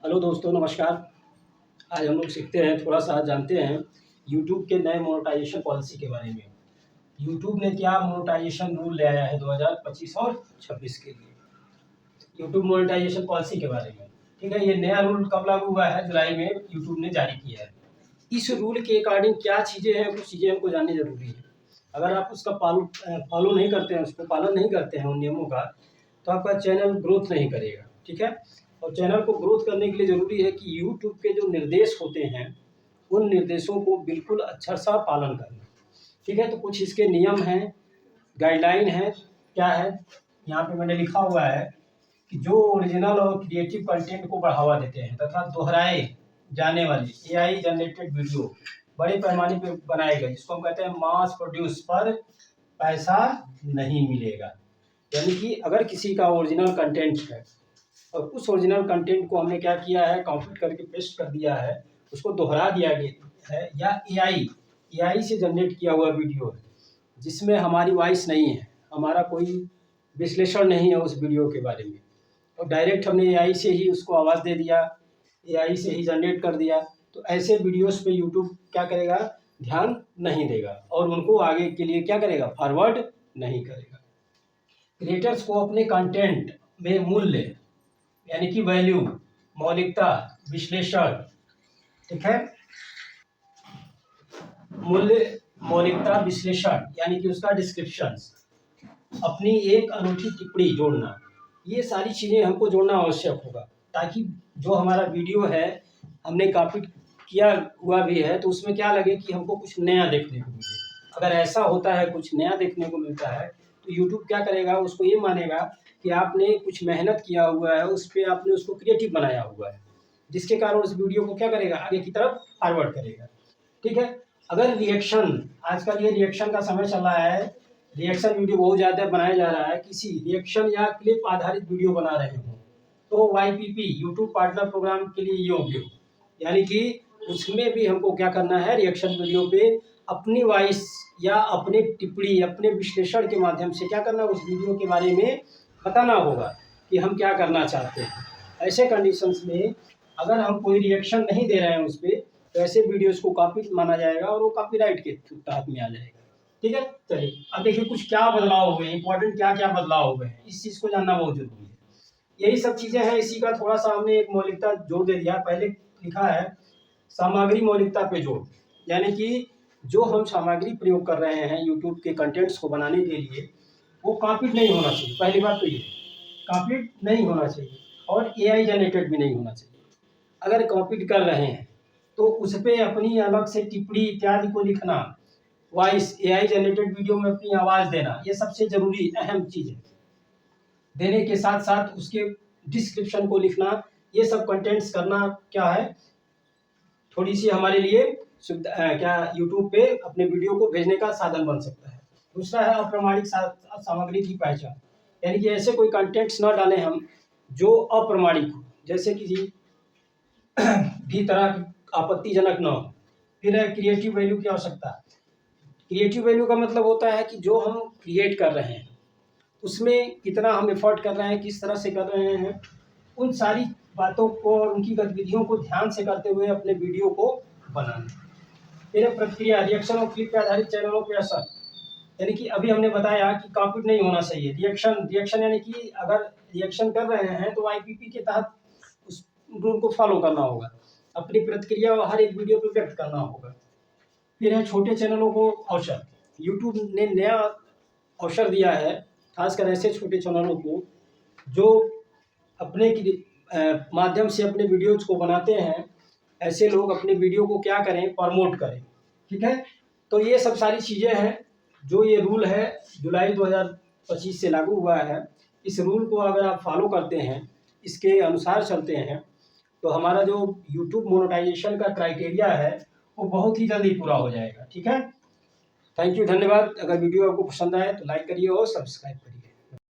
Hello दोस्तों, नमस्कार। आज हम लोग सीखते हैं, थोड़ा सा जानते हैं यूट्यूब के नए मोनेटाइजेशन पॉलिसी के बारे में। यूट्यूब ने क्या मोनेटाइजेशन रूल ले आया है 2025 और 26 के लिए, यूट्यूब मोनेटाइजेशन पॉलिसी के बारे में। ठीक है, ये नया रूल कब लागू हुआ है? जुलाई में यूट्यूब ने जारी किया है। इस रूल के अकॉर्डिंग क्या चीज़ें हैं, कुछ चीज़ें हमको जाननी ज़रूरी है। अगर आप उसका फॉलो नहीं करते हैं, उसको पालन नहीं करते हैं उन नियमों का, तो आपका चैनल ग्रोथ नहीं करेगा। ठीक है, और चैनल को ग्रोथ करने के लिए ज़रूरी है कि यूट्यूब के जो निर्देश होते हैं उन निर्देशों को बिल्कुल अच्छा सा पालन करना। ठीक है, तो कुछ इसके नियम हैं, गाइडलाइन है। क्या है, यहाँ पे मैंने लिखा हुआ है कि जो ओरिजिनल और क्रिएटिव कंटेंट को बढ़ावा देते हैं तथा दोहराए जाने वाले एआई जनरेटेड वीडियो बड़े पैमाने पर बनाए गए, जिसको हम कहते हैं मास प्रोड्यूस, पर पैसा नहीं मिलेगा। यानी कि अगर किसी का ओरिजिनल कंटेंट है और उस ओरिजिनल कंटेंट को हमने क्या किया है, कॉपी करके पेस्ट कर दिया है, उसको दोहरा दिया गया है, या एआई से जनरेट किया हुआ वीडियो है जिसमें हमारी वॉइस नहीं है, हमारा कोई विश्लेषण नहीं है उस वीडियो के बारे में, और डायरेक्ट हमने एआई से ही उसको आवाज़ दे दिया, एआई से ही जनरेट कर दिया, तो ऐसे वीडियोस पे यूट्यूब क्या करेगा, ध्यान नहीं देगा और उनको आगे के लिए क्या करेगा, फॉरवर्ड नहीं करेगा। क्रिएटर्स को अपने कंटेंट में मूल्य यानी कि वैल्यू, मौलिकता, विश्लेषण, ठीक है, मूल्य, मौलिकता, विश्लेषण यानी कि उसका डिस्क्रिप्शन, अपनी एक अनूठी टिप्पणी जोड़ना, ये सारी चीज़ें हमको जोड़ना आवश्यक होगा, ताकि जो हमारा वीडियो है हमने कॉपी किया हुआ भी है तो उसमें क्या लगे कि हमको कुछ नया देखने को मिले। अगर ऐसा होता है, कुछ नया देखने को मिलता है, तो यूट्यूब क्या करेगा, उसको ये मानेगा कि आपने कुछ मेहनत किया हुआ है, उस पर आपने उसको क्रिएटिव बनाया हुआ है, जिसके कारण उस वीडियो को क्या करेगा, आगे की तरफ फॉरवर्ड करेगा। ठीक है, अगर रिएक्शन, आजकल ये रिएक्शन का समय चल रहा है, रिएक्शन वीडियो बहुत ज़्यादा बनाया जा रहा है, किसी रिएक्शन या क्लिप आधारित वीडियो बना रहे हो तो YPP यूट्यूब पार्टनर प्रोग्राम के लिए योग्य हो, यानी कि उसमें भी हमको क्या करना है, रिएक्शन वीडियो पे अपनी वॉइस या अपने टिप्पणी, अपने विश्लेषण के माध्यम से क्या करना, उस वीडियो के बारे में बताना होगा कि हम क्या करना चाहते हैं। ऐसे कंडीशंस में अगर हम कोई रिएक्शन नहीं दे रहे हैं उस पर, तो ऐसे वीडियोस को कॉपी माना जाएगा और वो कॉपीराइट के तहत में आ जाएगा। ठीक है, चलिए अब देखिए कुछ क्या बदलाव हुए, इंपॉर्टेंट क्या क्या बदलाव हुए हैं, इस चीज़ को जानना बहुत जरूरी है। यही सब चीज़ें हैं, इसी का थोड़ा सा हमने एक मौलिकता जोड़ दे दिया। पहले लिखा है सामग्री मौलिकता पे जोड़, यानी कि जो हम सामग्री प्रयोग कर रहे हैं यूट्यूब के कंटेंट्स को बनाने के लिए, वो कॉपीड नहीं होना चाहिए। पहली बात तो ये कॉपीड नहीं होना चाहिए और एआई जनरेटेड भी नहीं होना चाहिए। अगर कॉपीड कर रहे हैं तो उस पर अपनी अलग से टिप्पणी इत्यादि को लिखना, वॉइस एआई जनरेटेड वीडियो में अपनी आवाज़ देना, ये सबसे ज़रूरी अहम चीज़ है। देने के साथ साथ उसके डिस्क्रिप्शन को लिखना, ये सब कंटेंट्स करना क्या है, थोड़ी सी हमारे लिए सुविधा क्या यूट्यूब पे अपने वीडियो को भेजने का साधन बन सकता है। दूसरा है अप्रमाणिक सामग्री की पहचान, यानी कि ऐसे कोई कंटेंट्स ना डालें हम जो अप्रमाणिक हो, जैसे कि भी तरह की आपत्तिजनक न हो। फिर है क्रिएटिव वैल्यू की आवश्यकता। क्रिएटिव वैल्यू का मतलब होता है कि जो हम क्रिएट कर रहे हैं उसमें कितना हम एफर्ट कर रहे हैं, किस तरह से कर रहे हैं, उन सारी बातों को और उनकी गतिविधियों को ध्यान से करते हुए अपने वीडियो को बनाना। फिर प्रतिक्रिया, रिएक्शन और क्लिप पे आधारित चैनलों पे असर, यानी कि अभी हमने बताया कि कॉपीड नहीं होना चाहिए। रिएक्शन यानी कि अगर रिएक्शन कर रहे हैं तो YPP के तहत उस रूल को फॉलो करना होगा, अपनी प्रतिक्रिया हर एक वीडियो पर व्यक्त करना होगा। फिर है छोटे चैनलों को अवसर। यूट्यूब ने नया अवसर दिया है खासकर ऐसे छोटे चैनलों को जो अपने माध्यम से अपने वीडियोज को बनाते हैं। ऐसे लोग अपने वीडियो को क्या करें, प्रमोट करें। ठीक है, तो ये सब सारी चीज़ें हैं जो ये रूल है जुलाई 2025 से लागू हुआ है। इस रूल को अगर आप फॉलो करते हैं, इसके अनुसार चलते हैं, तो हमारा जो यूट्यूब मोनेटाइजेशन का क्राइटेरिया है वो बहुत ही जल्दी पूरा हो जाएगा। ठीक है, थैंक यू, धन्यवाद। अगर वीडियो आपको पसंद आए तो लाइक करिए और सब्सक्राइब करिए।